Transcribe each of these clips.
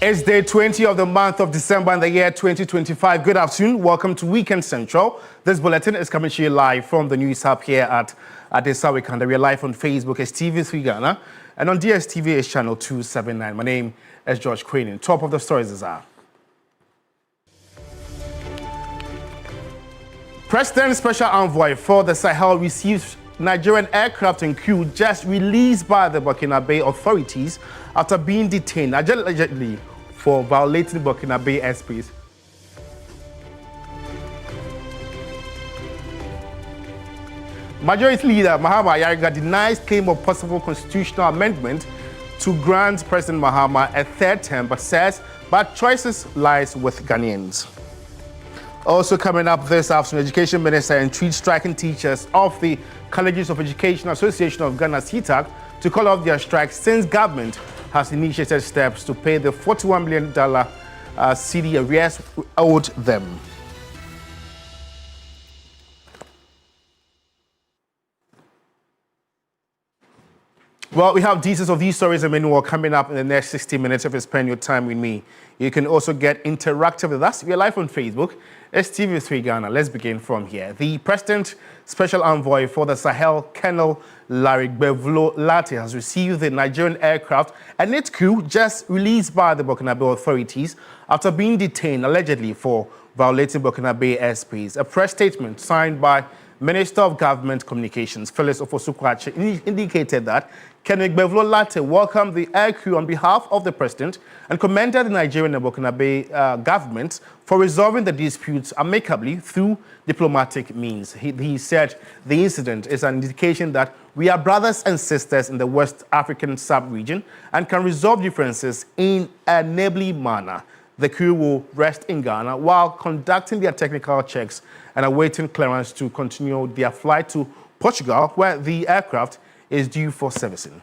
It's day 20 of the month of December in the year 2025. Good afternoon. Welcome to Weekend Central. This bulletin is coming to you live from the news hub here at Adesawikanda. We are live on Facebook as TV3 Ghana and on DSTV is channel 279. My name is George Crane. Top of the stories are: President's Special Envoy for the Sahel receives Nigerian aircraft and crew just released by the Burkinabe authorities after being detained allegedly for violating Burkinabe airspace. Majority Leader Mahama Yariga denies claim of possible constitutional amendment to grant President Mahama a third term, but says bad choices lies with Ghanaians. Also coming up this afternoon, Education Minister entreats striking teachers of the Colleges of Education Association of Ghana CETAG to call off their strike since government has initiated steps to pay the $41 million CD arrears owed them. Well, we have details of these stories and many more coming up in the next 60 minutes if you spend your time with me. You can also get interactive with us. We are live on Facebook. It's TV3 Ghana. Let's begin from here. The President Special Envoy for the Sahel, Colonel Larry Gbevlo-Latte, has received the Nigerian aircraft and its crew just released by the Burkinabe authorities after being detained allegedly for violating Burkinabe airspace. A press statement signed by Minister of Government Communications, Phyllis Ofosu-Kwakye, indicated that Colonel Gbevlo-Latte welcomed the aircrew on behalf of the President and commended the Nigerian and Burkinabe governments for resolving the disputes amicably through diplomatic means. He said the incident is an indication that we are brothers and sisters in the West African sub-region and can resolve differences in a neighborly manner. The crew will rest in Ghana while conducting their technical checks and awaiting clearance to continue their flight to Portugal, where the aircraft is due for servicing.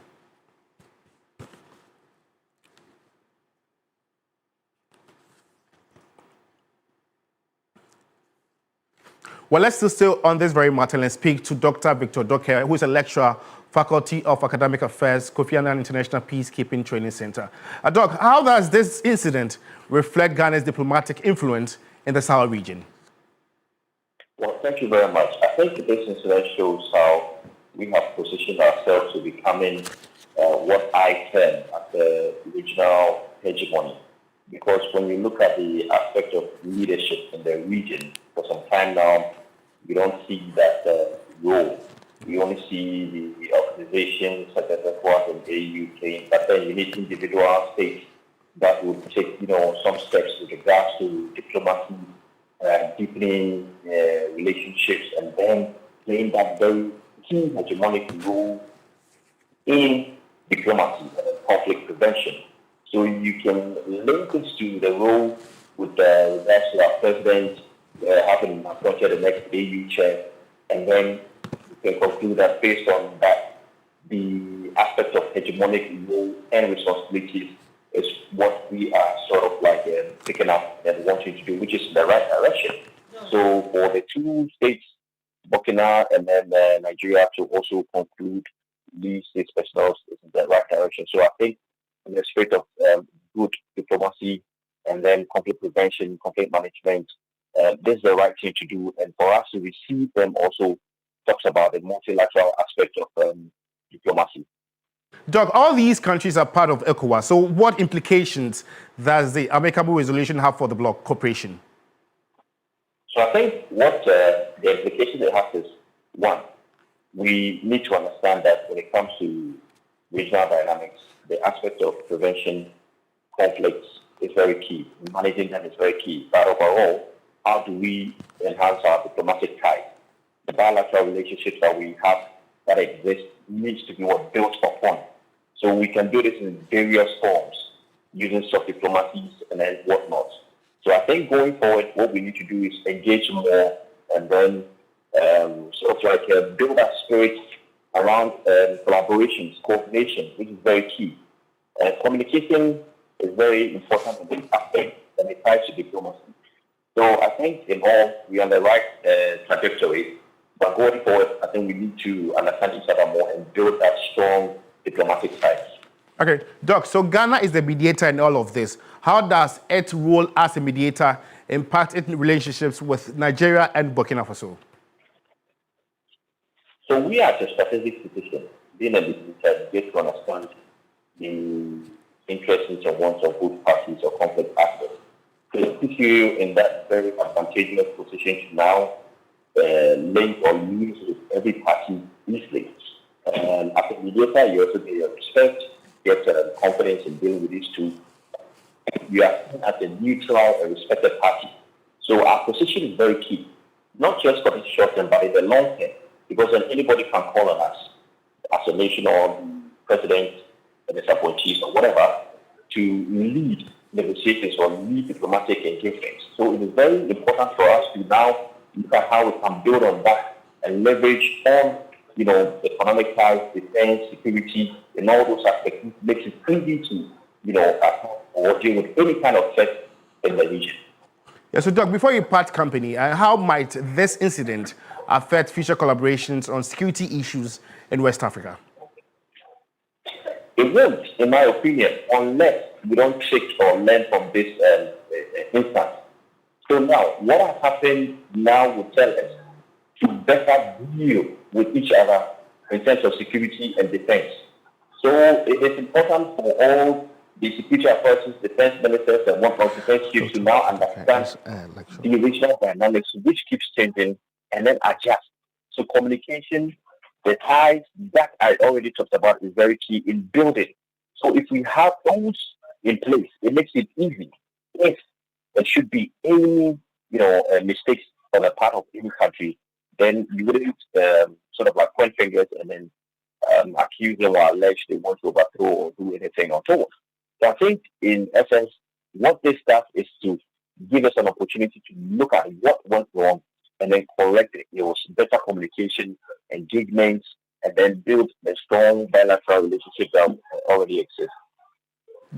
Well, let's still stay on this very matter and speak to Dr. Victor Docker, who is a lecturer, Faculty of Academic Affairs, Kofi Annan International Peacekeeping Training Center. Doc, how does this incident reflect Ghana's diplomatic influence in the Sahel region? Well, thank you very much. I think this incident shows how we have positioned ourselves to becoming what I term as the regional hegemony. Because when you look at the aspect of leadership in the region, for some time now, you don't see that role. You only see the organizations such as ECOWAS and AU playing, but then you need individual states that would take, some steps with regards to diplomacy, deepening relationships, and then playing that very key hegemonic role in diplomacy and conflict prevention. So you can link this to the role with regards to our president having appointed the next AU chair, and then you can conclude that based on that, the aspect of hegemonic role and responsibilities is what we are sort of like picking up and wanting to do, which is in the right direction. So for the two states, Burkina and then Nigeria, to also conclude these states personnel is in the right direction. So I think in the spirit of good diplomacy and then conflict prevention, conflict management, this is the right thing to do. And for us to receive them also talks about the multilateral aspect of diplomacy. Doc, all these countries are part of ECOWAS. So what implications does the amicable resolution have for the bloc cooperation? So I think what the implication it has is, one, we need to understand that when it comes to regional dynamics, the aspect of prevention conflicts is very key. Managing them is very key. But overall, how do we enhance our diplomatic ties? The bilateral relationships that we have that exist needs to be built upon. So we can do this in various forms, using soft diplomacies and then whatnot. So I think going forward, what we need to do is engage more and then sort of like build that spirit around collaborations, coordination, which is very key. Communication is very important in this aspect and it ties to diplomacy. So I think in all, we are on the right trajectory. But going forward, I think we need to understand each other more and build that strong diplomatic ties. Okay, Doc, so Ghana is the mediator in all of this. How does its role as a mediator impact its relationships with Nigeria and Burkina Faso? So we are at a strategic position, being a mediator, get to understand the interests and wants of both parties or conflict aspects. So it puts you in that very advantageous position to now link or use with every party easily. And as a mediator, you also get your respect, get confidence in dealing with these two. You are seen as a neutral and respected party. So our position is very key, not just for the short term, but in the long term, because then anybody can call on us as a nation or president, and its appointees or whatever, to lead negotiations or lead diplomatic engagements. So it is very important for us to now look at how we can build on that and leverage on, economic ties, defense, security, and all those aspects. It makes it easy to, or deal with any kind of threat in the region. Yeah, so Doc, before you part company, how might this incident affect future collaborations on security issues in West Africa? It won't, in my opinion, unless we don't take or learn from this instance. So now, what has happened now will tell us to better deal with each other in terms of security and defense. So it is important for all the security authorities, defense ministers, and one of defense chiefs to now understand the regional dynamics, which keeps changing, and then adjust. So communication, the ties that I already talked about is very key in building. So if we have those in place, it makes it easy. If there should be any, mistakes on the part of any country, then you wouldn't sort of like point fingers and then accuse them or allege they want to overthrow or do anything untoward. So I think, in essence, what this does is to give us an opportunity to look at what went wrong and then correct it. It was better communication, engagements, and then build a strong bilateral relationship that already exists.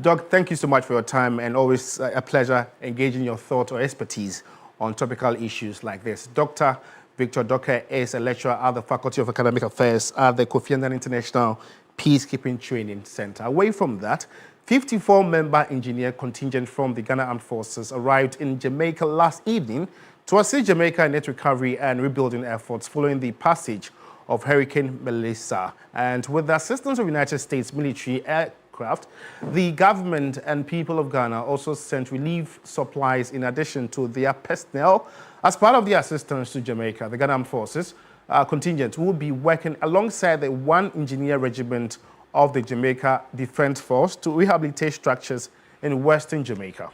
Doc, thank you so much for your time, and always a pleasure engaging your thought or expertise on topical issues like this. Dr. Victor Docker is a lecturer at the Faculty of Academic Affairs at the Kofi Annan International Peacekeeping Training Center. Away from that, 54-member engineer contingent from the Ghana Armed Forces arrived in Jamaica last evening to assist Jamaica in its recovery and rebuilding efforts following the passage of Hurricane Melissa. And with the assistance of United States military aircraft, the government and people of Ghana also sent relief supplies in addition to their personnel. As part of the assistance to Jamaica, the Ghana Armed Forces contingent will be working alongside the 1 Engineer Regiment of the Jamaica Defense Force to rehabilitate structures in Western Jamaica.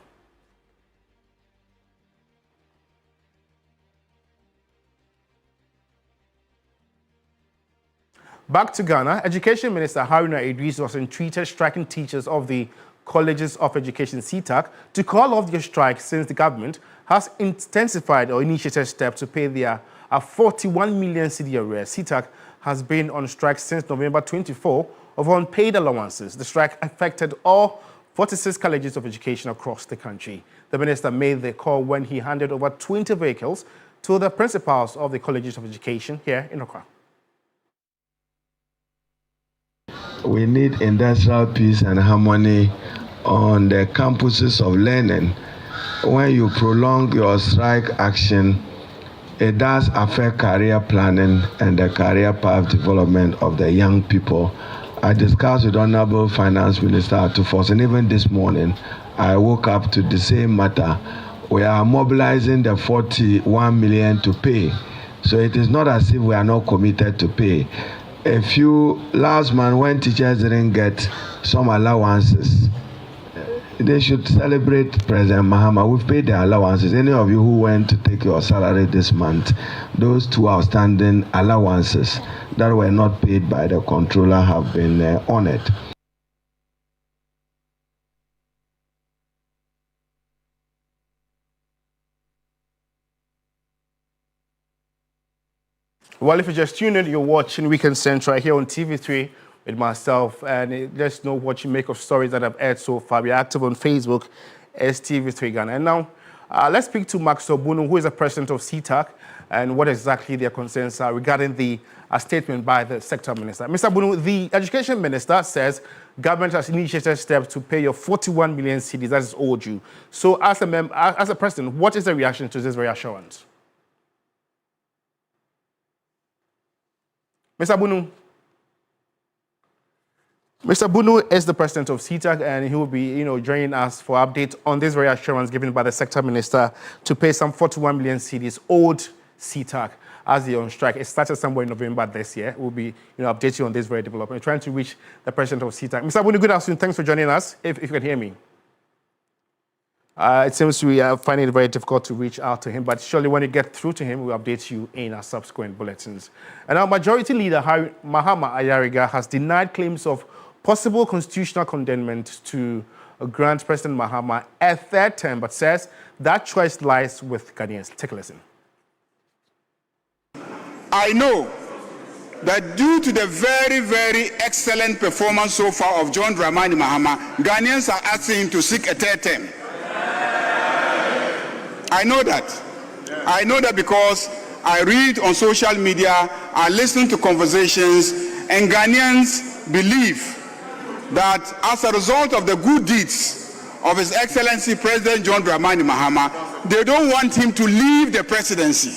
Back to Ghana, Education Minister Haruna Idris was entreated striking teachers of the Colleges of Education CETAG to call off their strike since the government has intensified or initiated steps to pay their 41 million cedi arrears. CETAG has been on strike since November 24 of unpaid allowances. The strike affected all 46 colleges of education across the country. The minister made the call when he handed over 20 vehicles to the principals of the colleges of education here in Accra. We need industrial peace and harmony on the campuses of learning. When you prolong your strike action, it does affect career planning and the career path development of the young people. I discussed with Honorable Finance Minister Atufos, and even this morning, I woke up to the same matter. We are mobilizing the 41 million to pay. So it is not as if we are not committed to pay. Last month when teachers didn't get some allowances, they should celebrate President Mahama. We've paid the allowances. Any of you who went to take your salary this month, those 2 outstanding allowances that were not paid by the controller have been honored. Well, if you just tuned in, you're watching Weekend Central here on TV3 with myself, and let's know what you make of stories that I've aired so far. We're active on Facebook as TV3 Ghana. And now, let's speak to Max Obunu, who is the president of CETAG. and what exactly their concerns are regarding the statement by the sector minister. Mr. Bunu, the education minister says government has initiated steps to pay your 41 million cedis that is owed you. So as a president, what is the reaction to this reassurance? Mr. Bunu. Mr. Bunu is the president of CETAG, and he will be, joining us for update on this reassurance given by the sector minister to pay some 41 million cedis owed CETAG as they're on strike. It started somewhere in November this year. We'll be, updating on this very development. We're trying to reach the president of CETAG. Mr. Bunu, good afternoon. Thanks for joining us. If you can hear me. It seems we are finding it very difficult to reach out to him, but surely when you get through to him, we'll update you in our subsequent bulletins. And our Majority Leader, Mahama Ayariga, has denied claims of possible constitutional condemnment to grant President Mahama a third term, but says that choice lies with Ghanaians. Take a listen. I know that due to the very, very excellent performance so far of John Dramani Mahama, Ghanaians are asking him to seek a third term. I know that. I know that because I read on social media, I listen to conversations, and Ghanaians believe that as a result of the good deeds of His Excellency President John Dramani Mahama, they don't want him to leave the presidency.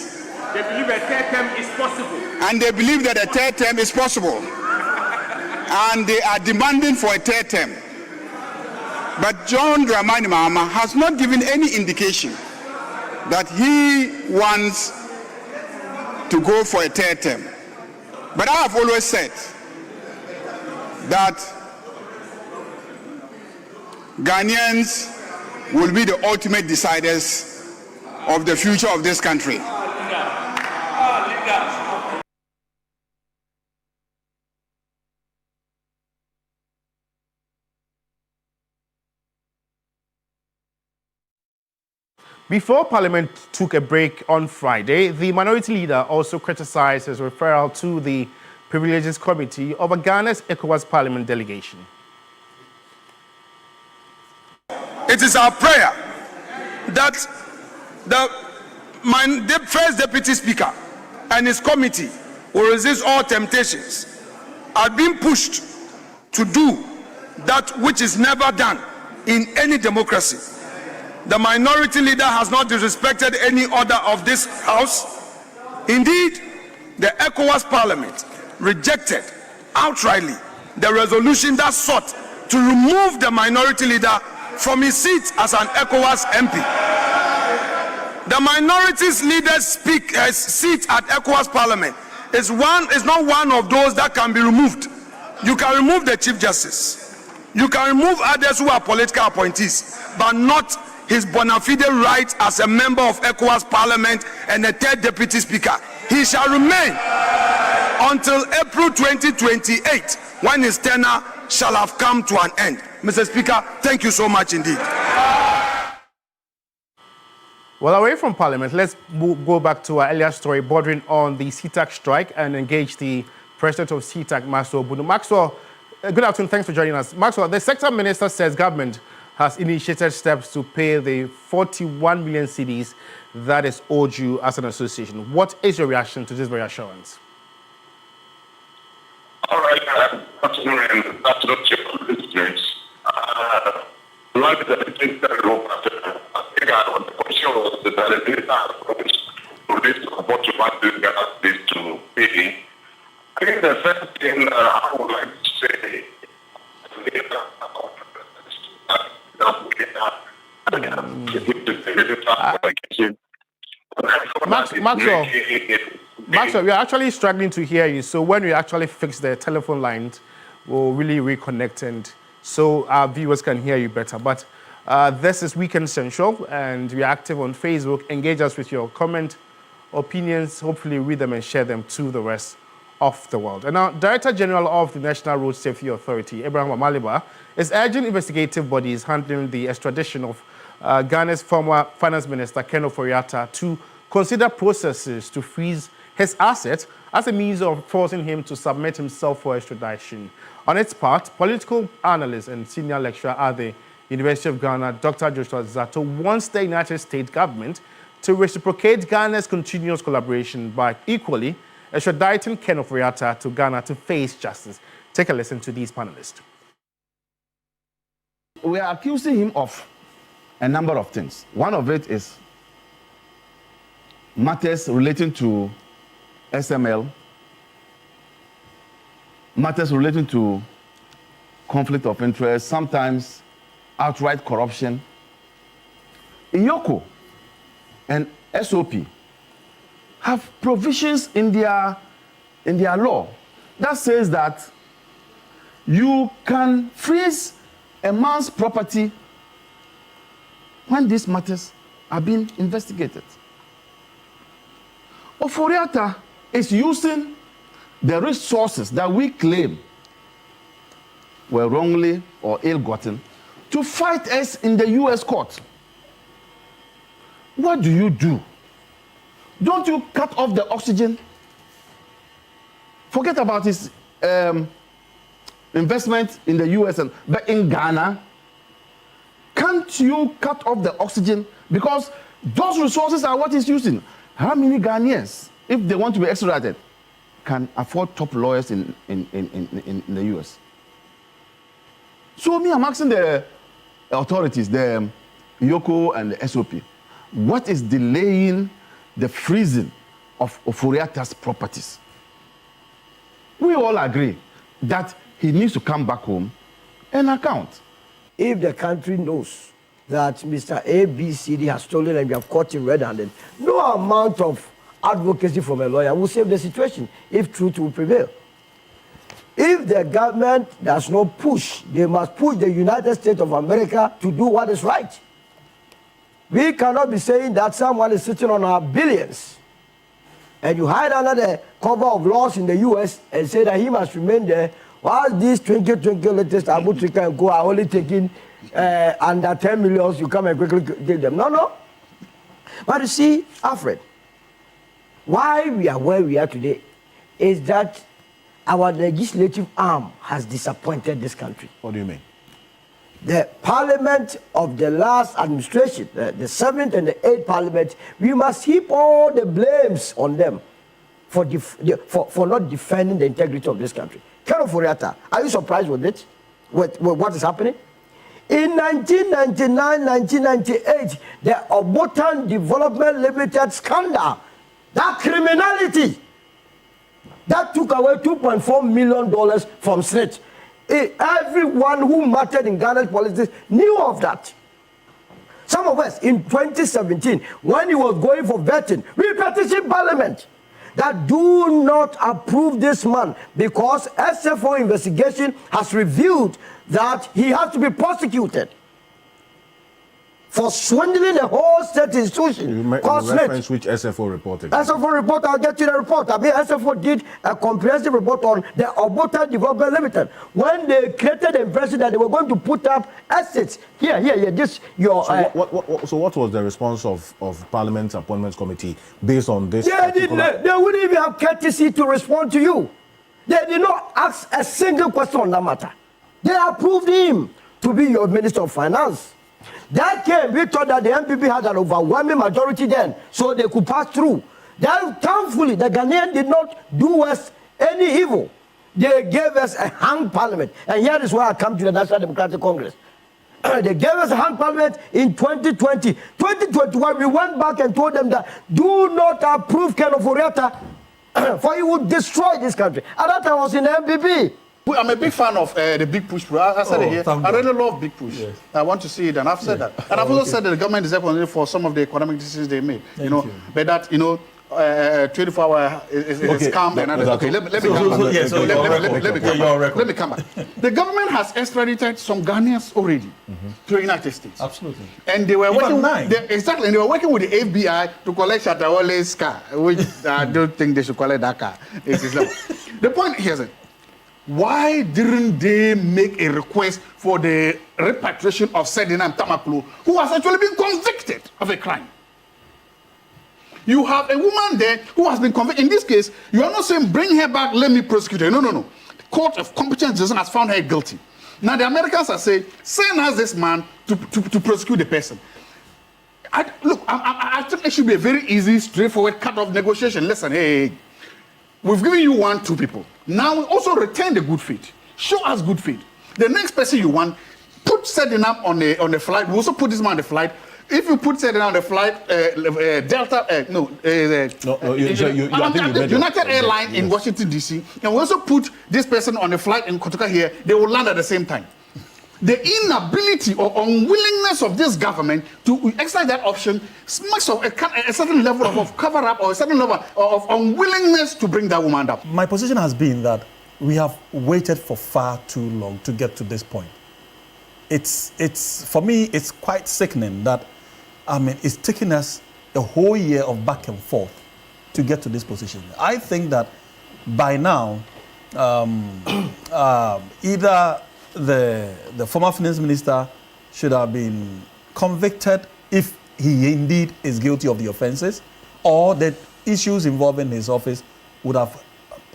They believe a third term is possible. And they believe that a third term is possible. And they are demanding for a third term. But John Dramani Mahama has not given any indication that he wants to go for a third term. But I have always said that Ghanaians will be the ultimate deciders of the future of this country. Before Parliament took a break on Friday, the Minority Leader also criticized his referral to the Privileges Committee over Ghana's ECOWAS Parliament delegation. It is our prayer that the first Deputy Speaker and his committee will resist all temptations, are being pushed to do that which is never done in any democracy. The Minority Leader has not disrespected any order of this House. Indeed, the ECOWAS Parliament rejected outrightly the resolution that sought to remove the Minority Leader from his seat as an ECOWAS MP. The Minorities Leader's seat at ECOWAS Parliament is not one of those that can be removed. You can remove the Chief Justice. You can remove others who are political appointees, but not his bona fide right as a member of ECOWAS Parliament and a third Deputy Speaker. He shall remain until April 2028, when his tenure shall have come to an end. Mr. Speaker, thank you so much indeed. Well, away from Parliament, let's go back to our earlier story bordering on the CETAG strike and engage the President of CETAG, Maxwell Bunu. Maxwell, good afternoon. Thanks for joining us. Maxwell, the sector minister says government has initiated steps to pay the 41 million cedis that is owed you as an association. What is your reaction to this reassurance? All right, afternoon and afternoon to your listeners. Like the think that on the question was that the data of what you want this to pay. I think the first thing I would like to say Maxwell, we are actually struggling to hear you. So when we actually fix the telephone lines, we'll really reconnect and so our viewers can hear you better. But this is Weekend Central, and we are active on Facebook. Engage us with your comment, opinions. Hopefully read them and share them to the rest of the world. And now, Director General of the National Road Safety Authority, Abraham Amaliba, is urging investigative bodies handling the extradition of Ghana's former Finance Minister, Ken Ofori-Atta, to consider processes to freeze his assets as a means of forcing him to submit himself for extradition. On its part, political analyst and senior lecturer at the University of Ghana, Dr. Joshua Zato, wants the United States government to reciprocate Ghana's continuous collaboration by equally extraditing Ken Ofori-Atta to Ghana to face justice. Take a listen to these panelists. We are accusing him of a number of things. One of it is matters relating to SML, matters relating to conflict of interest, sometimes outright corruption. IOCO and SOP have provisions in their law that says that you can freeze a man's property when these matters are being investigated. Ofori-Atta is using the resources that we claim were wrongly or ill-gotten to fight us in the U.S. court. What do? Don't you cut off the oxygen? Forget about his investment in the U.S. But in Ghana, can't you cut off the oxygen? Because those resources are what he's using. How many Ghanaians, if they want to be extradited, can afford top lawyers in the U.S.? So I'm asking the authorities, the IOCO and the SOP, what is delaying the freezing of Ofori-Atta's properties? We all agree that he needs to come back home and account. If the country knows that Mr. ABCD has stolen and we have caught him red-handed, no amount of advocacy from a lawyer will save the situation if truth will prevail. If the government does not push, they must push the United States of America to do what is right. We cannot be saying that someone is sitting on our billions and you hide under the cover of laws in the U.S. and say that he must remain there while these twinkle latest Abu Trika and go are only taking under 10 million, you come and quickly take them. No. But you see, Alfred, why we are where we are today is that our legislative arm has disappointed this country. What do you mean? The parliament of the last administration, the 7th and the 8th parliament, we must heap all the blames on them for not defending the integrity of this country. Ken Ofori-Atta, are you surprised with it? With what is happening? In 1999, 1998, the Obotan Development Limited scandal, that criminality, that took away $2.4 million from SNIT. Everyone who mattered in Ghana's politics knew of that. Some of us in 2017, when he was going for vetting, we petitioned Parliament that do not approve this man because SFO investigation has revealed that he has to be prosecuted for swindling the whole state institution. You reference which SFO report again? SFO report, I'll get you the report. I mean, SFO did a comprehensive report on the Obotan Development Limited when they created the impression that they were going to put up assets. Here, this, your... So what was the response of Parliament's Appointments Committee based on this? They wouldn't even have courtesy to respond to you. They did not ask a single question on that matter. They approved him to be your Minister of Finance. That came, we thought that the MPP had an overwhelming majority then, so they could pass through. Then, thankfully, the Ghanaians did not do us any evil. They gave us a hung parliament. And here is why I come to the National Democratic Congress. They gave us a hung parliament in 2020. 2021, we went back and told them that do not approve Ken Ofori-Atta for he would destroy this country. At that time, I was in the MPP. I'm a big fan of the Big Push. I said it here. I really love Big Push. Yes. I want to see it, and I've said that. And I've also said that the government is responsible for some of the economic decisions they made. But that 24-hour is calm. Let me come back. The government has extradited some Ghanaians already to the United States. Absolutely. And they were working. Exactly. And they were working with the FBI to collect Shatawole's car, which I don't think they should collect that car. The point here is, why didn't they make a request for the repatriation of Ferdinand Tamakulu, who has actually been convicted of a crime? You have a woman there who has been convicted. In this case, you are not saying bring her back, let me prosecute her. No. The Court of Competent Decision has found her guilty. Now the Americans are saying, send us this man to prosecute the person. I think it should be a very easy, straightforward cut-off negotiation. Listen, hey, we've given you 1, 2 people. Now we also return the good faith. Show us good faith. The next person you want, put setting up on the flight. We also put this man on the flight. If you put setting on the flight, Delta, United Airlines in Washington D.C. and we also put this person on the flight in Kotoka here. They will land at the same time. The inability or unwillingness of this government to exercise that option speaks of a certain level of cover-up or a certain level of unwillingness to bring that woman up. My position has been that we have waited for far too long to get to this point. It's for me, it's quite sickening that, it's taking us a whole year of back and forth to get to this position. I think that by now, either the former finance minister should have been convicted if he indeed is guilty of the offenses, or the issues involving his office would have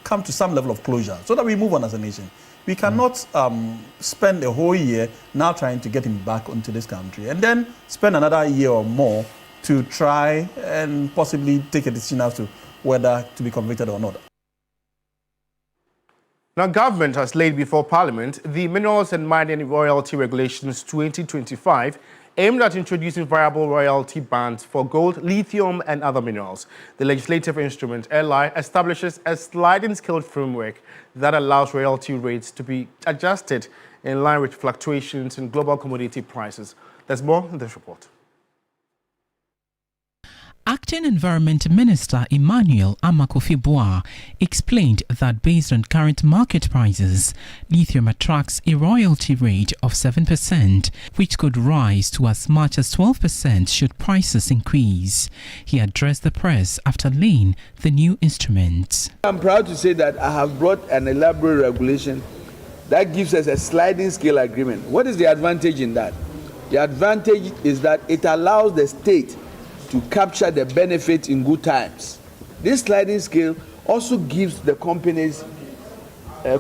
come to some level of closure so that we move on as a nation. We cannot spend a whole year now trying to get him back into this country and then spend another year or more to try and possibly take a decision as to whether to be convicted or not. Now, government has laid before Parliament the Minerals and Mining Royalty Regulations 2025, aimed at introducing variable royalty bands for gold, lithium, and other minerals. The legislative instrument, LI, establishes a sliding scale framework that allows royalty rates to be adjusted in line with fluctuations in global commodity prices. There's more in this report. Acting Environment Minister Emmanuel Amakofi-Boa explained that based on current market prices, lithium attracts a royalty rate of 7%, which could rise to as much as 12% should prices increase. He addressed the press after laying the new instrument. I'm proud to say that I have brought an elaborate regulation that gives us a sliding scale agreement. What is the advantage in that? The advantage is that it allows the state to capture the benefit in good times. This sliding scale also gives the companies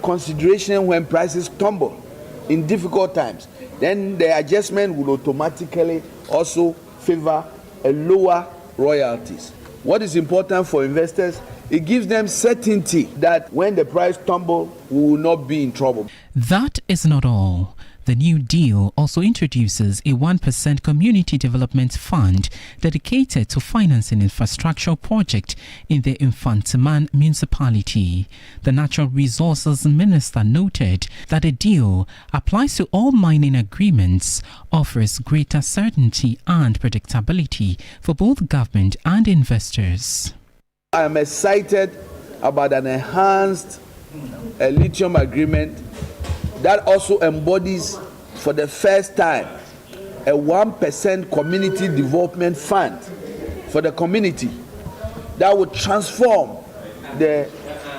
consideration when prices tumble in difficult times. Then the adjustment will automatically also favor a lower royalties. What is important for investors? It gives them certainty that when the price tumble, we will not be in trouble. That is not all. The new deal also introduces a 1% community development fund dedicated to financing infrastructural projects in the Infantiman municipality. The Natural Resources Minister noted that the deal applies to all mining agreements, offers greater certainty and predictability for both government and investors. I am excited about an enhanced lithium agreement that also embodies for the first time a 1% community development fund for the community that would transform the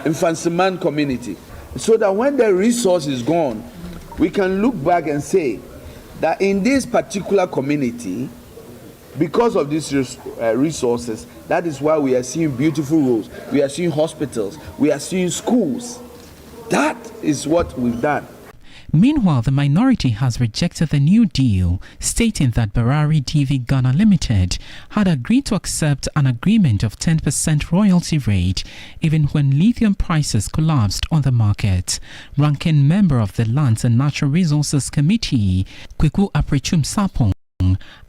Infantiman community, so that when the resource is gone, we can look back and say that in this particular community, because of these resources, that is why we are seeing beautiful roads, we are seeing hospitals, we are seeing schools. That is what we've done. Meanwhile, the minority has rejected the new deal, stating that Barari DV Ghana Limited had agreed to accept an agreement of 10% royalty rate even when lithium prices collapsed on the market. Ranking member of the Lands and Natural Resources Committee, Kweku Aprechum Sapong,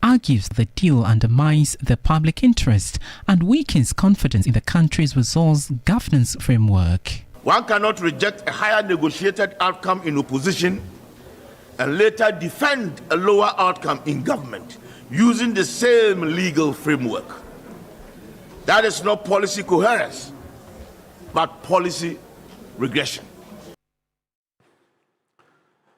argues the deal undermines the public interest and weakens confidence in the country's resource governance framework. One cannot reject a higher negotiated outcome in opposition and later defend a lower outcome in government using the same legal framework. That is not policy coherence, but policy regression.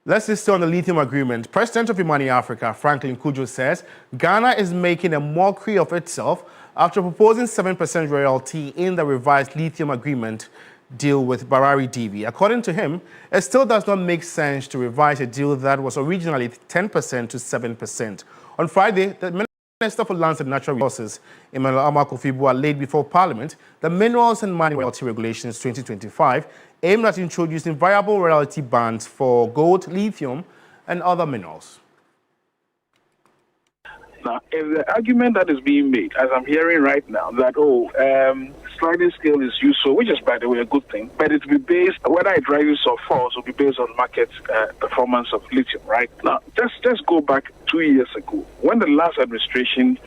Let's stay on the lithium agreement. President of Imani Africa, Franklin Kujo, says Ghana is making a mockery of itself after proposing 7% royalty in the revised lithium agreement deal with Barari DV. According to him, it still does not make sense to revise a deal that was originally 10% to 7%. On Friday, the Minister for Lands and Natural Resources, Emmanuel Amakofi-Boa, laid before Parliament the Minerals and Mining Royalty Regulations 2025, aimed at introducing variable royalty bands for gold, lithium, and other minerals. Now, if the argument that is being made, as I'm hearing right now, that sliding scale is useful, which is, by the way, a good thing, but it will be based, whether it rises or falls, will be based on market performance of lithium, right? Now, just go back 2 years ago, when the last administration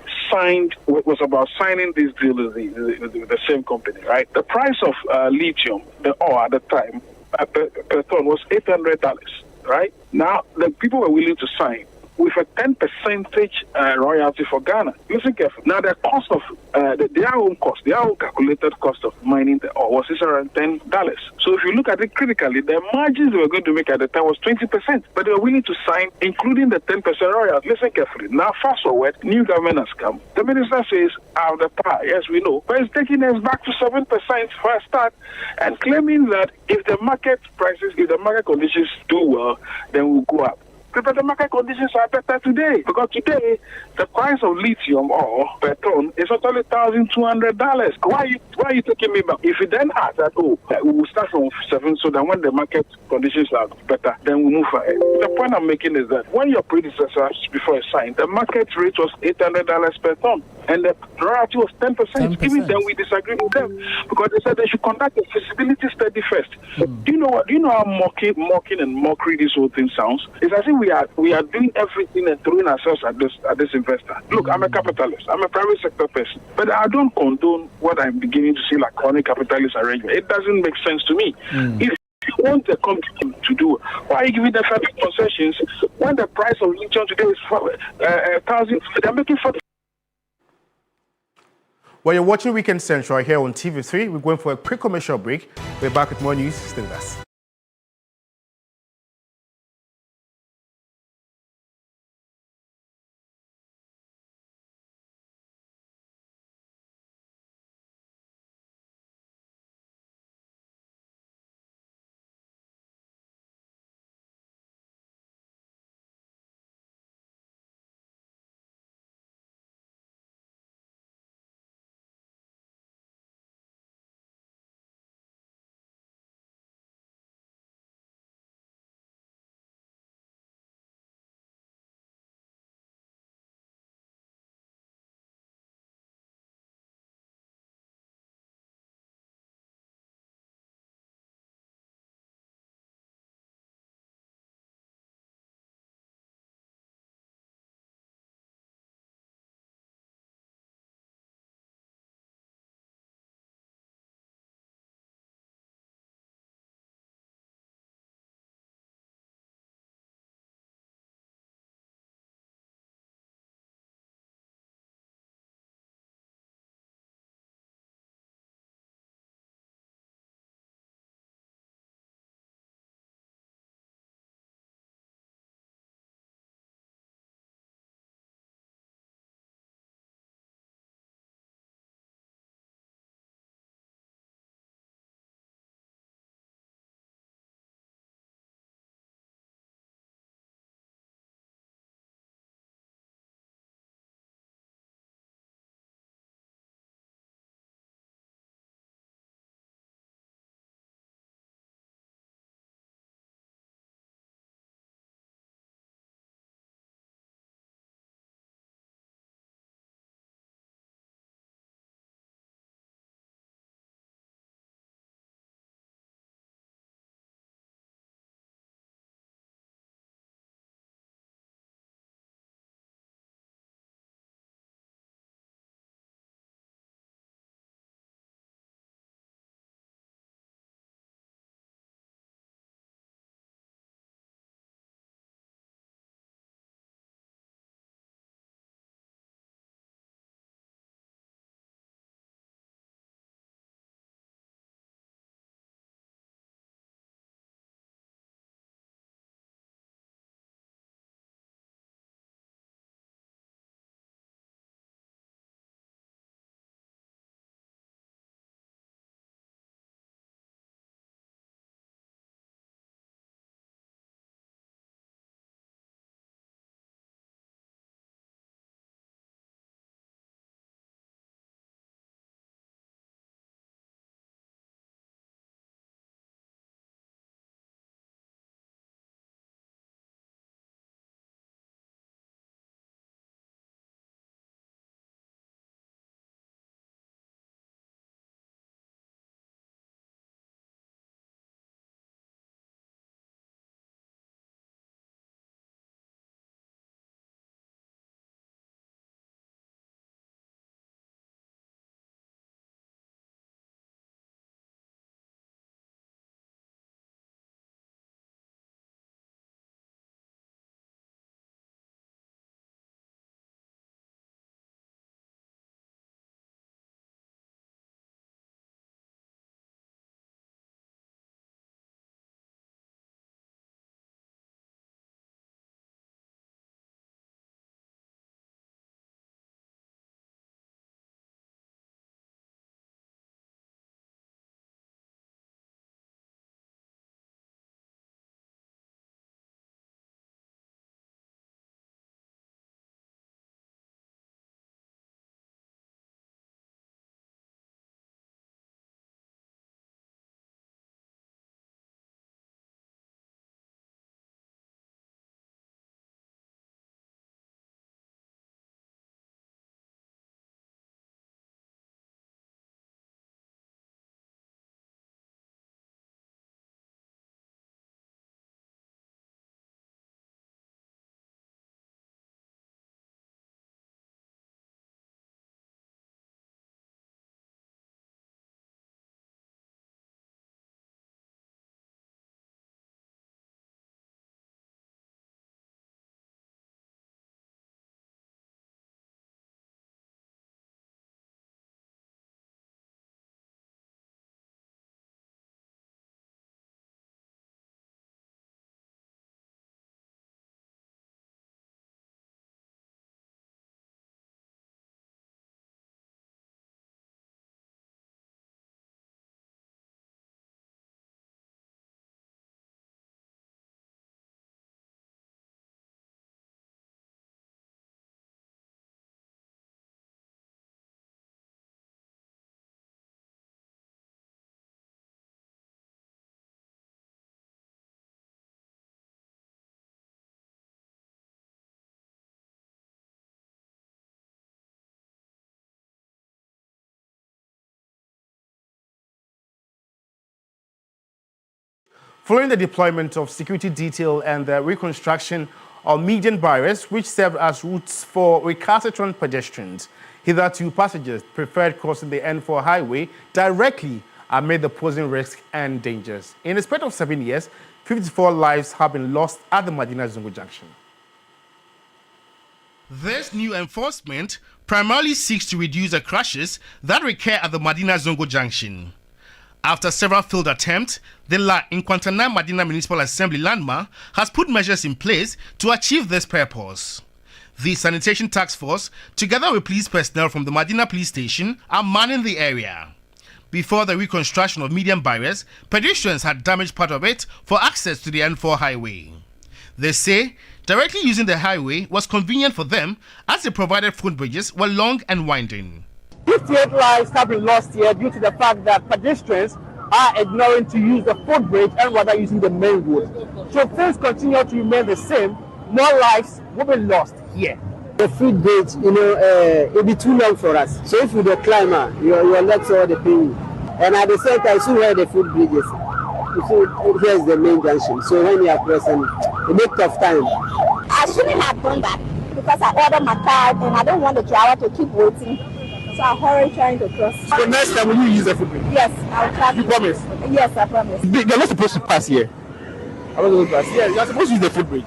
was about signing this deal with the same company, right? The price of lithium, the ore at the time, per ton was $800, right? Now, the people were willing to sign with a 10% royalty for Ghana. Listen carefully. Now, the cost of their own calculated cost of mining the ore was around $10. So if you look at it critically, the margins they were going to make at the time was 20%, but they were willing to sign, including the 10% royalty. Listen carefully. Now, fast forward, new government has come. The minister says, out of the pie, yes, we know, but it's taking us back to 7% for a start, and claiming that if the market conditions do well, then we'll go up. But the market conditions are better today, because today the price of lithium ore per ton is totally $1,200. Why are you taking me back? If you then add that, we will start from 7, so that when the market conditions are better, then we move ahead. The point I'm making is that when your predecessors before it signed, the market rate was $800 per ton, and the royalty was 10%. Even then, we disagreed with them because they said they should conduct a feasibility study first. Do you know what? Do you know how mocking and mockery this whole thing sounds? It's as if we are doing everything and throwing ourselves at this investor. Look, I'm a capitalist. I'm a private sector person, but I don't condone what I'm beginning to see like crony capitalist arrangement. It doesn't make sense to me. If you want the company to do, why are you giving them federal concessions when the price of lithium today is $1,000? They're making for. Well, you're watching Weekend Central here on TV3. We're going for a quick commercial break. We're back with more news. Stay with us. following the deployment of security detail and the reconstruction of median barriers, which served as routes for recalcitrant pedestrians. Hitherto, passengers preferred crossing the N4 highway directly amid the posing risks and dangers. In the span of 7 years, 54 lives have been lost at the Madina Zongo Junction. This new enforcement primarily seeks to reduce the crashes that recur at the Madina Zongo Junction. After several failed attempts, the La Inquantana Madina Municipal Assembly Landmark has put measures in place to achieve this purpose. The Sanitation Task Force, together with police personnel from the Madina Police Station, are manning the area. Before the reconstruction of median barriers, pedestrians had damaged part of it for access to the N4 highway. They say directly using the highway was convenient for them as the provided footbridges were long and winding. 58 lives have been lost here due to the fact that pedestrians are ignoring to use the footbridge and rather using the main road. So if things continue to remain the same, more lives will be lost here. The footbridge, it'll be too long for us. So if you the climber, your legs are the pain. And at the same time, see where the footbridge is. So here's the main junction. So when you are crossing, it makes tough time. I shouldn't have done that because I ordered my card and I don't want the driver to keep waiting. So I hurry trying to cross. So next time will you use the footbridge? Yes, I'll try. You promise? Yes, I promise. You're not supposed to pass here. I'm not going to pass. Yeah, you're supposed to use the footbridge.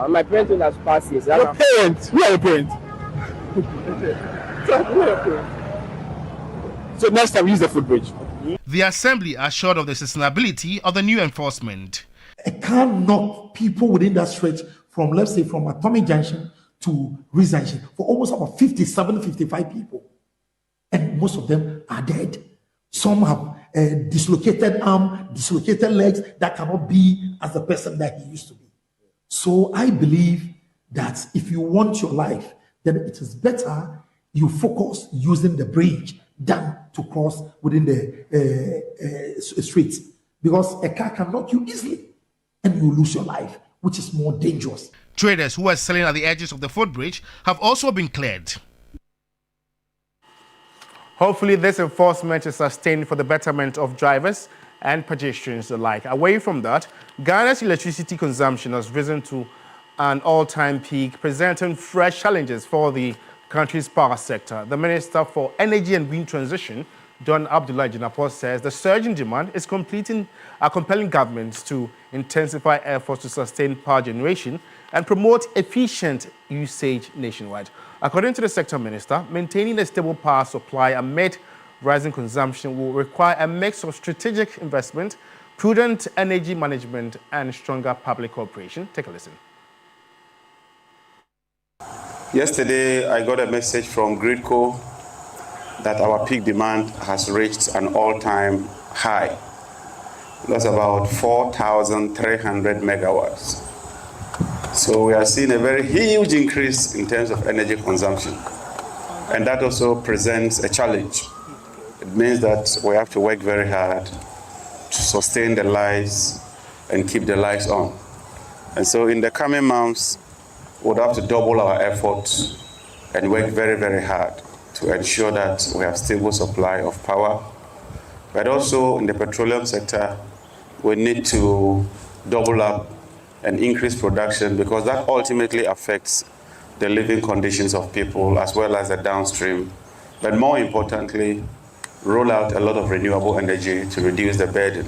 My parents don't have to pass here. Your parents? Who are your parents? So next time use the footbridge. The assembly are assured of the sustainability of the new enforcement. It can't knock people within that stretch from, let's say, from Atomic Junction to Reese Junction for almost about 57, 55 people. And most of them are dead. Some have dislocated arm, dislocated legs that cannot be as the person that he used to be. So I believe that if you want your life, then it is better you focus using the bridge than to cross within the streets, because a car can knock you easily and you lose your life, which is more dangerous. Traders who are selling at the edges of the footbridge have also been cleared. Hopefully this enforcement is sustained for the betterment of drivers and pedestrians alike. Away from that, Ghana's electricity consumption has risen to an all-time peak, presenting fresh challenges for the country's power sector. The Minister for Energy and Green Transition, Don Abdullah Jinapor, says the surge in demand is compelling governments to intensify efforts to sustain power generation and promote efficient usage nationwide. According to the sector minister, maintaining a stable power supply amid rising consumption will require a mix of strategic investment, prudent energy management, and stronger public cooperation. Take a listen. Yesterday, I got a message from Gridco that our peak demand has reached an all-time high. That's about 4,300 megawatts. So we are seeing a very huge increase in terms of energy consumption. And that also presents a challenge. It means that we have to work very hard to sustain the lights and keep the lights on. And so in the coming months, we'll have to double our efforts and work very, very hard to ensure that we have stable supply of power. But also in the petroleum sector, we need to double up and increase production, because that ultimately affects the living conditions of people as well as the downstream. But more importantly, roll out a lot of renewable energy to reduce the burden.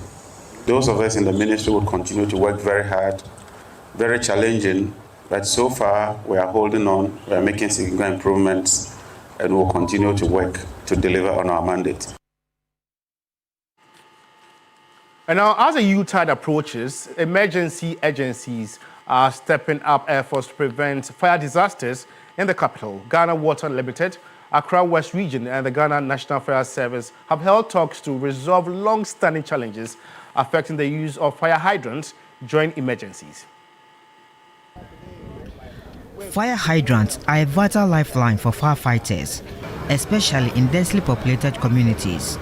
Those of us in the ministry will continue to work very hard, very challenging, but so far we are holding on, we are making significant improvements, and we'll continue to work to deliver on our mandate. And now, as the Yuletide approaches, emergency agencies are stepping up efforts to prevent fire disasters in the capital. Ghana Water Limited, Accra West Region, and the Ghana National Fire Service have held talks to resolve long-standing challenges affecting the use of fire hydrants during emergencies. Fire hydrants are a vital lifeline for firefighters, especially in densely populated communities.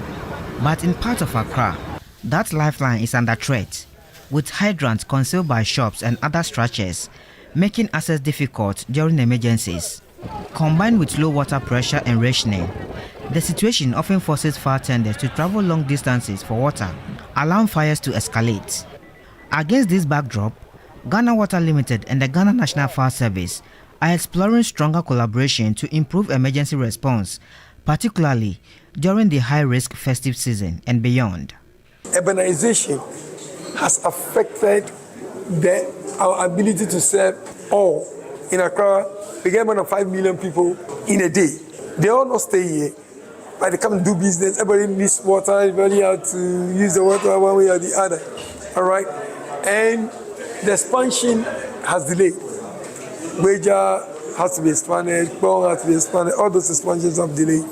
But in part of Accra, that lifeline is under threat, with hydrants concealed by shops and other structures, making access difficult during emergencies. Combined with low water pressure and rationing, the situation often forces fire tenders to travel long distances for water, allowing fires to escalate. Against this backdrop, Ghana Water Limited and the Ghana National Fire Service are exploring stronger collaboration to improve emergency response, particularly during the high-risk festive season and beyond. Urbanization has affected our ability to serve all. In Accra, we get more than 5 million people in a day. They all not stay here, but they come and do business. Everybody needs water. Everybody has to use the water one way or the other. All right, and the expansion has delayed. Wager has to be expanded. Bong has to be expanded. All those expansions have delayed.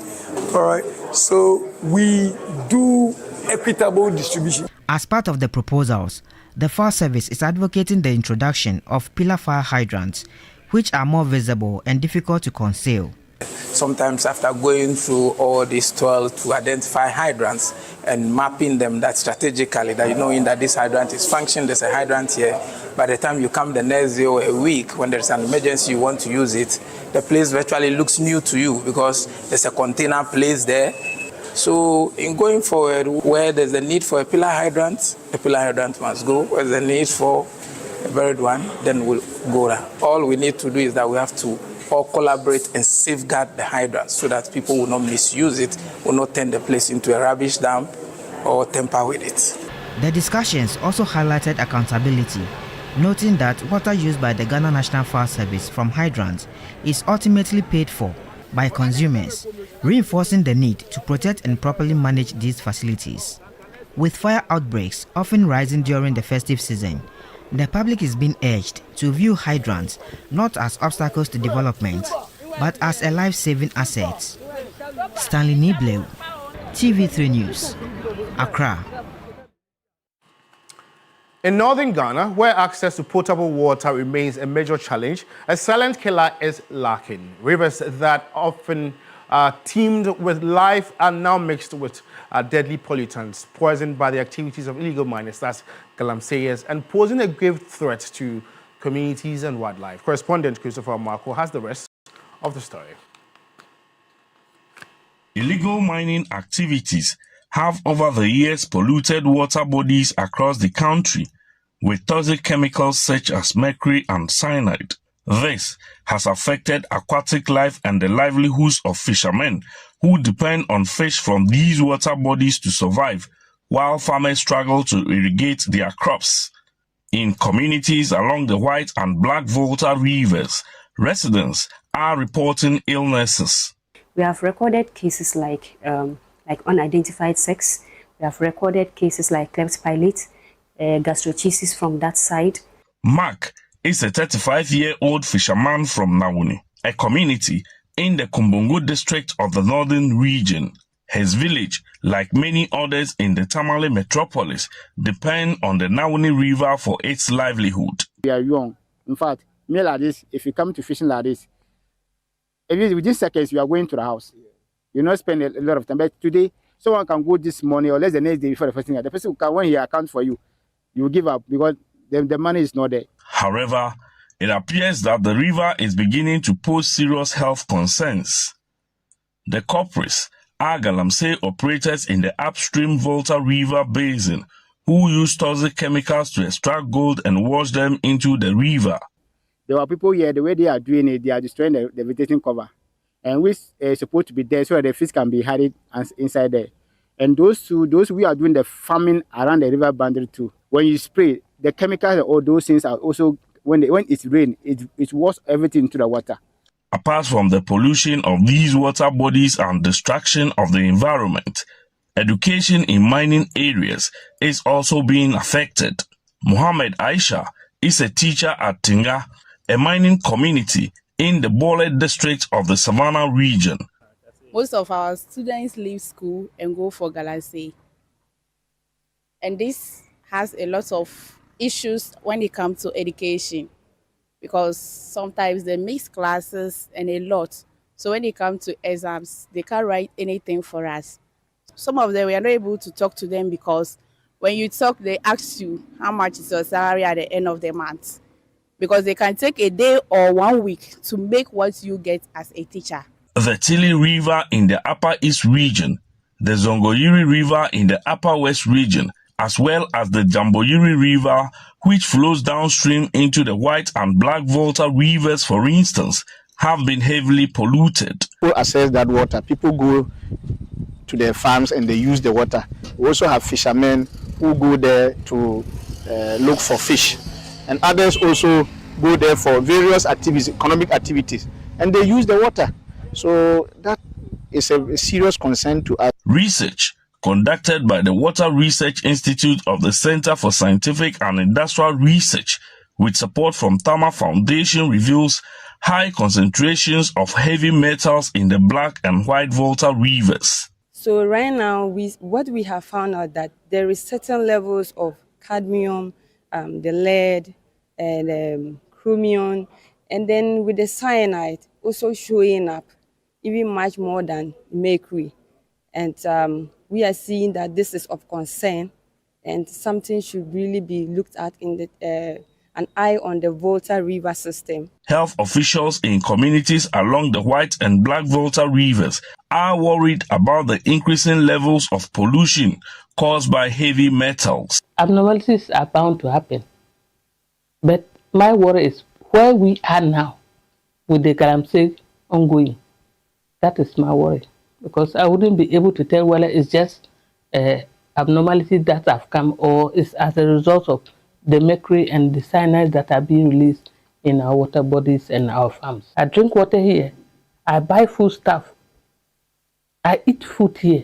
All right, so we do equitable distribution. As part of the proposals, the Fire Service is advocating the introduction of pillar fire hydrants, which are more visible and difficult to conceal. Sometimes after going through all this toil to identify hydrants and mapping them that strategically, that you knowing that this hydrant is functioning, there's a hydrant here. By the time you come the next day or a week, when there's an emergency you want to use it, the place virtually looks new to you because there's a container placed there. So in going forward, where there's a need for a pillar hydrant, the pillar hydrant must go. Where there's a need for a buried one, then we'll go there. All we need to do is that we have to all collaborate and safeguard the hydrants so that people will not misuse it, will not turn the place into a rubbish dump or tamper with it. The discussions also highlighted accountability, noting that water used by the Ghana National Fire Service from hydrants is ultimately paid for by consumers, reinforcing the need to protect and properly manage these facilities. With fire outbreaks often rising during the festive season, the public is being urged to view hydrants not as obstacles to development, but as a life-saving asset. Stanley Nibleu, TV3 News, Accra. In northern Ghana, where access to potable water remains a major challenge, a silent killer is lacking. Rivers that often teemed with life are now mixed with deadly pollutants, poisoned by the activities of illegal miners, that's galamseyers, and posing a grave threat to communities and wildlife. Correspondent Christopher Marco has the rest of the story. Illegal mining activities have over the years polluted water bodies across the country with toxic chemicals such as mercury and cyanide. This has affected aquatic life and the livelihoods of fishermen who depend on fish from these water bodies to survive, while farmers struggle to irrigate their crops. In communities along the White and Black Volta rivers, residents are reporting illnesses. We have recorded cases like unidentified sex. We have recorded cases like cleft palate, gastrochesis from that side. Mark is a 35-year-old fisherman from Nawuni, a community in the Kumbungu district of the northern region. His village, like many others in the Tamale metropolis, depend on the Nawuni River for its livelihood. We are young. In fact, me like this, if you come to fishing like this, within seconds you are going to the house. You not spend a lot of time. But today, someone can go this morning or less the next day before the first thing. The person who can, when he accounts for you, you will give up because the money is not there. However, it appears that the river is beginning to pose serious health concerns. The culprits are galamsey operators in the upstream Volta River basin who use toxic chemicals to extract gold and wash them into the river. There are people here, the way they are doing it, they are destroying the vegetation cover. And which is supposed to be there so that the fish can be hidden inside there. And those we are doing the farming around the river boundary too. When you spray, the chemicals and all those things are also, when it's rain, it washes everything into the water. Apart from the pollution of these water bodies and destruction of the environment, education in mining areas is also being affected. Mohammed Aisha is a teacher at Tinga, a mining community in the Bole district of the Savannah region. Most of our students leave school and go for galamsey. And this has a lot of issues when it comes to education, because sometimes they mix classes and a lot. So when it comes to exams, they can't write anything for us. Some of them, we are not able to talk to them because when you talk, they ask you how much is your salary at the end of the month. Because they can take a day or 1 week to make what you get as a teacher. The Tili River in the Upper East region, the Zongoyiri River in the Upper West region, as well as the Jamboyiri River, which flows downstream into the White and Black Volta rivers, for instance, have been heavily polluted. People access that water. People go to their farms and they use the water. We also have fishermen who go there to look for fish, and others also go there for various activities, economic activities, and they use the water. So that is a serious concern to us. Research conducted by the Water Research Institute of the Center for Scientific and Industrial Research, with support from Tama Foundation, reveals high concentrations of heavy metals in the Black and White Volta rivers. So right now, what we have found out that there is certain levels of cadmium, the lead, and chromium, and then with the cyanide also showing up, even much more than mercury. And we are seeing that this is of concern, and something should really be looked at in the an eye on the Volta River system. Health officials in communities along the White and Black Volta rivers are worried about the increasing levels of pollution caused by heavy metals. Abnormalities are bound to happen, but my worry is where we are now with the Galamsey ongoing. That is my worry, because I wouldn't be able to tell whether it's just abnormalities that have come or it's as a result of the mercury and the cyanide that are being released in our water bodies and our farms. I drink water here, I buy food stuff, I eat food here,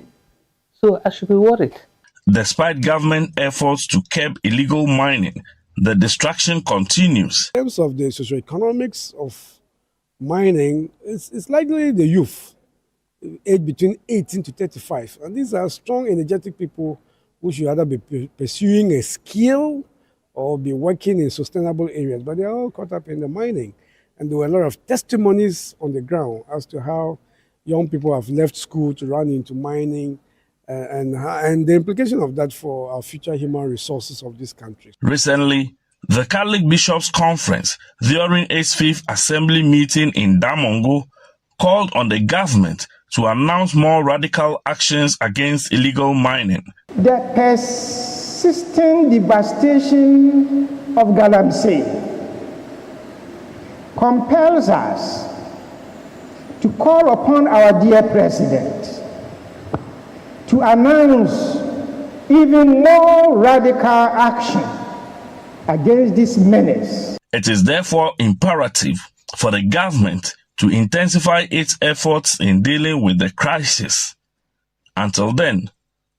so I should be worried. Despite government efforts to curb illegal mining, the destruction continues. In terms of the socioeconomics of mining, it's likely the youth, age between 18 to 35. And these are strong, energetic people who should either be pursuing a skill or be working in sustainable areas. But they are all caught up in the mining. And there were a lot of testimonies on the ground as to how young people have left school to run into mining and the implication of that for our future human resources of this country. Recently, the Catholic Bishops' Conference, during its 5th Assembly meeting in Damongo, called on the government to announce more radical actions against illegal mining. The persistent devastation of Galamsey compels us to call upon our dear President to announce even more radical action against this menace. It is therefore imperative for the government to intensify its efforts in dealing with the crisis. Until then,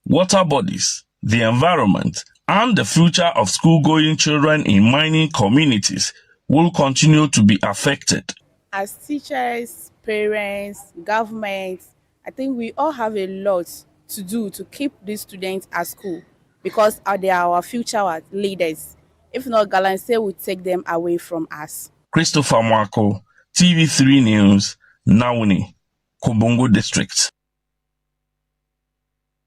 water bodies, the environment, and the future of school-going children in mining communities will continue to be affected. As teachers, parents, government, I think we all have a lot to do to keep these students at school, because they are our future leaders. If not, Galamsey will take them away from us. Christopher Mwako, TV3 News, Nauni, Kobongo District.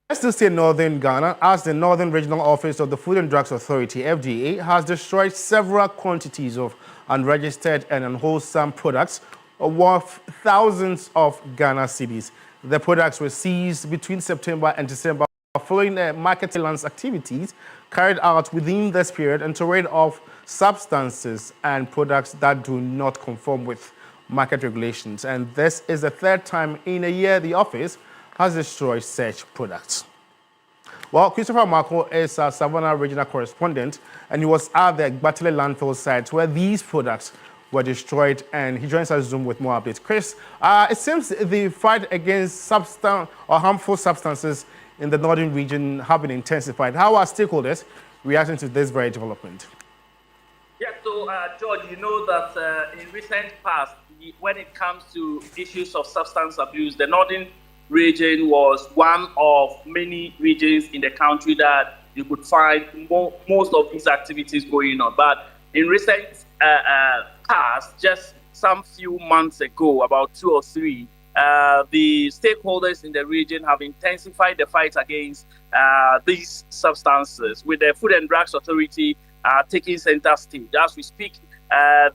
Let's still stay in northern Ghana, as the Northern Regional Office of the Food and Drugs Authority, FDA, has destroyed several quantities of unregistered and unwholesome products worth thousands of Ghana cedis. The products were seized between September and December following market surveillance activities carried out within this period and to rid of substances and products that do not conform with market regulations. And this is the third time in a year the office has destroyed such products. Well, Christopher Marco is our Savannah regional correspondent, and he was at the Battle landfill site where these products were destroyed, and he joins us Zoom with more updates. Chris, it seems the fight against harmful substances in the northern region have been intensified. How are stakeholders reacting to this very development? Yeah, so George, you know that in recent past, when it comes to issues of substance abuse, the northern region was one of many regions in the country that you could find most of these activities going on. But in recent past, just some few months ago, about 2 or 3, the stakeholders in the region have intensified the fight against these substances, with the Food and Drugs Authority taking center stage. As we speak,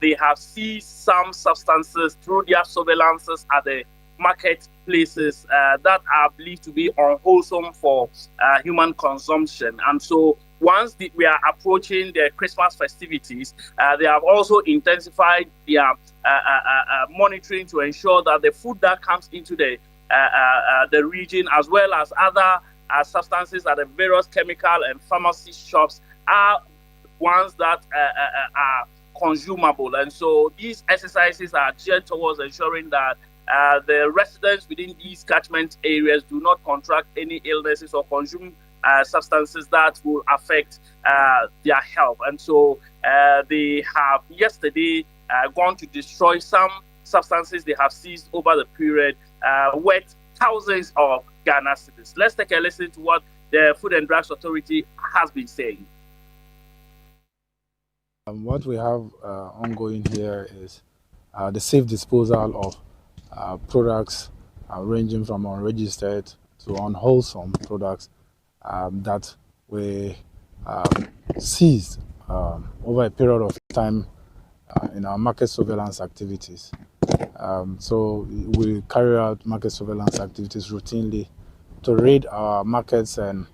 they have seized some substances through their surveillances at the marketplaces that are believed to be unwholesome for human consumption. And so once we are approaching the Christmas festivities, they have also intensified their monitoring to ensure that the food that comes into the region, as well as other substances at the various chemical and pharmacy shops, are ones that are consumable. And so these exercises are geared towards ensuring that the residents within these catchment areas do not contract any illnesses or consume substances that will affect their health. And so they have yesterday gone to destroy some substances they have seized over the period worth thousands of Ghana cedis. Let's take a listen to what the Food and Drugs Authority has been saying. What we have ongoing here is the safe disposal of products ranging from unregistered to unwholesome products that we seized over a period of time in our market surveillance activities. So we carry out market surveillance activities routinely to raid our markets and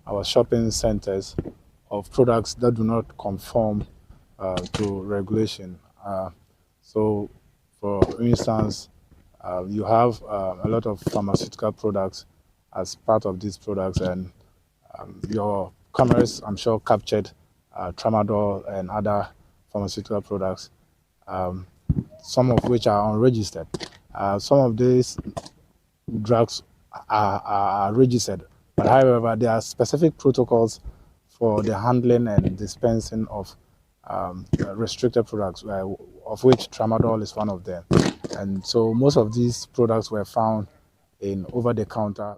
our shopping centers of products that do not conform to regulation. So, for instance, you have a lot of pharmaceutical products as part of these products, and your cameras, I'm sure, captured tramadol and other pharmaceutical products, some of which are unregistered. Some of these drugs are registered, but however, there are specific protocols for the handling and dispensing of restricted products, of which tramadol is one of them. And so most of these products were found in over-the-counter.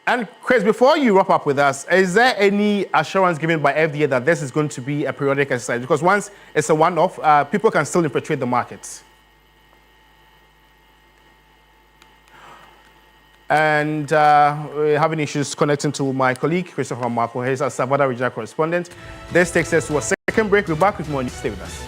And Chris, before you wrap up with us, is there any assurance given by FDA that this is going to be a periodic exercise? Because once it's a one-off, people can still infiltrate the markets. And we're having issues connecting to my colleague, Christopher Marco. He's our Savannah regional correspondent. This takes us to a second break. We're back with more news. Stay with us.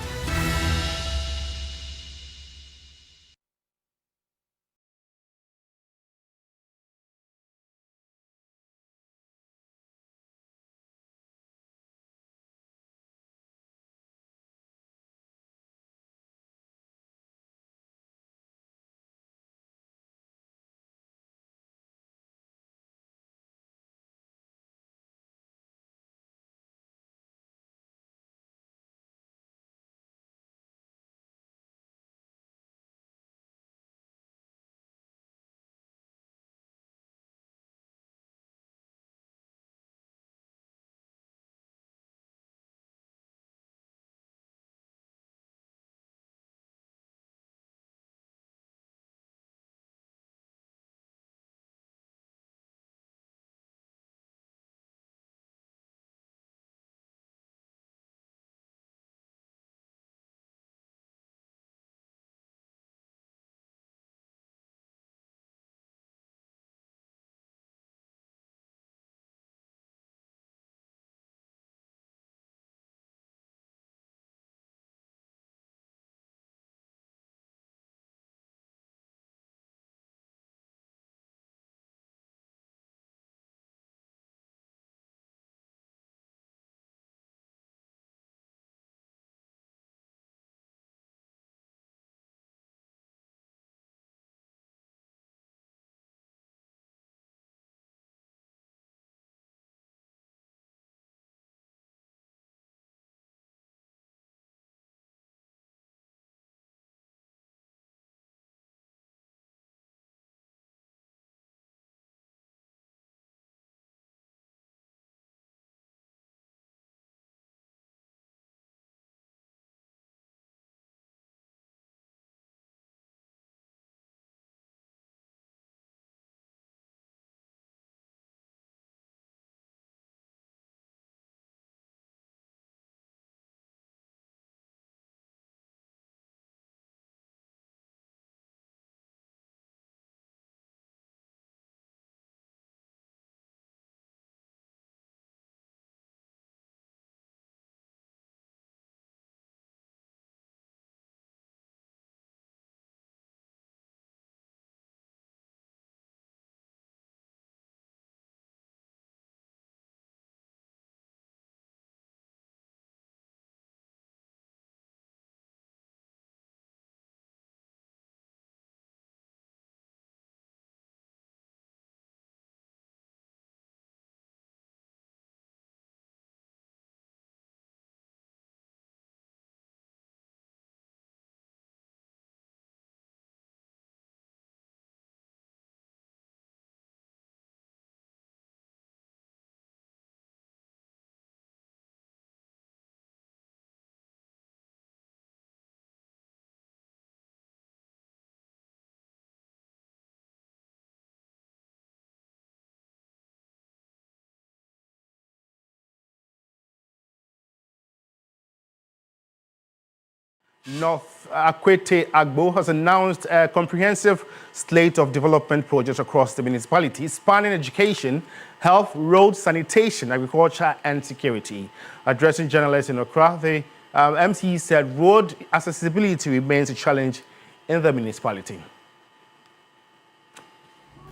North Akwete Agbo has announced a comprehensive slate of development projects across the municipality, spanning education, health, road, sanitation, agriculture, and security. Addressing journalists in Accra, the MC said road accessibility remains a challenge in the municipality.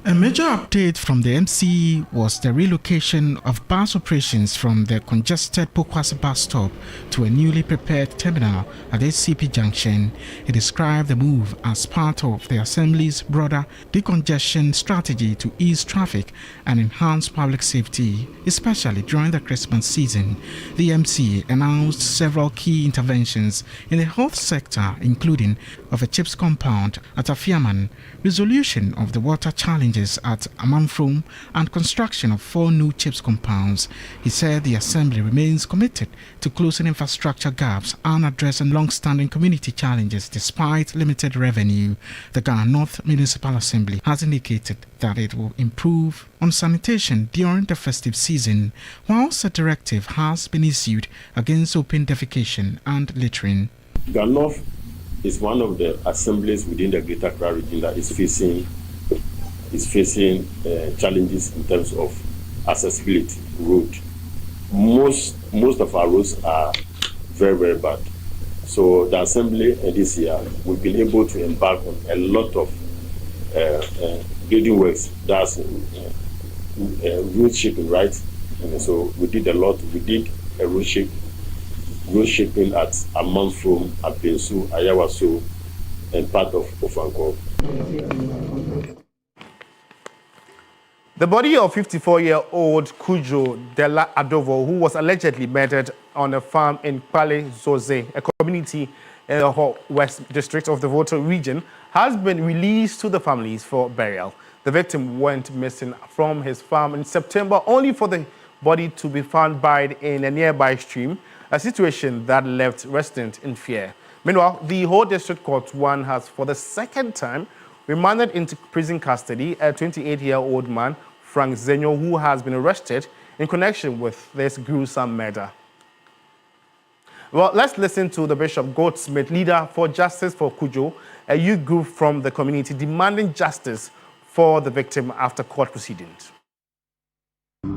A major update from the MC was the relocation of bus operations from the congested Pokwasi bus stop to a newly prepared terminal at SCP Junction. He described the move as part of the Assembly's broader decongestion strategy to ease traffic and enhance public safety, especially during the Christmas season. The MC announced several key interventions in the health sector, including of a CHIPS compound at Afiaman, resolution of the water challenges at Amanfrom, and construction of 4 new CHIPS compounds. He said the Assembly remains committed to closing infrastructure gaps and addressing long-standing community challenges despite limited revenue. The Ghana North Municipal Assembly has indicated that it will improve on sanitation during the festive season, whilst a directive has been issued against open defecation and littering. Ghana North is one of the assemblies within the Greater Accra region that is facing challenges in terms of accessibility road. Most of our roads are very, very bad. So the assembly this year, we've been able to embark on a lot of grading works. That's road shaping, right? And so we did a lot. We did a road shaping at Amanfrom, Abensu, Ayawaso, and part of Ofanko. The body of 54-year-old Kujo Dela Adovo, who was allegedly murdered on a farm in Pale Zoze, a community in the West District of the Volta region, has been released to the families for burial. The victim went missing from his farm in September, only for the body to be found buried in a nearby stream, a situation that left residents in fear. Meanwhile, the whole District Court 1 has, for the second time, remanded into prison custody a 28-year-old man, Frank Zenyo, who has been arrested in connection with this gruesome murder. Well, let's listen to the Bishop Goldsmith, leader for Justice for Kujo, a youth group from the community demanding justice for the victim after court proceedings. We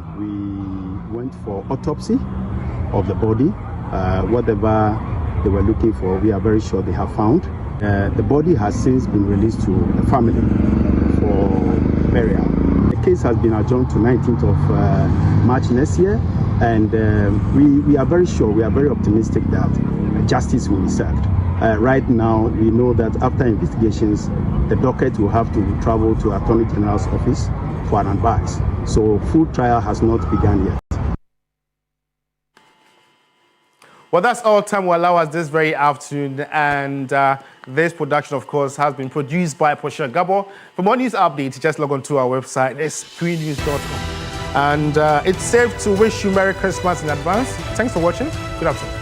went for autopsy of the body. Whatever they were looking for, we are very sure they have found. The body has since been released to the family for burial. The case has been adjourned to 19th of March next year, and we are very sure, we are very optimistic that justice will be served. Right now, we know that after investigations, the docket will have to travel to Attorney General's office for an advice. So full trial has not begun yet. Well, that's all time will allow us this very afternoon, and this production, of course, has been produced by Portia Gabo. For more news updates, just log on to our website, it's3news.com. And it's safe to wish you Merry Christmas in advance. Thanks for watching. Good afternoon.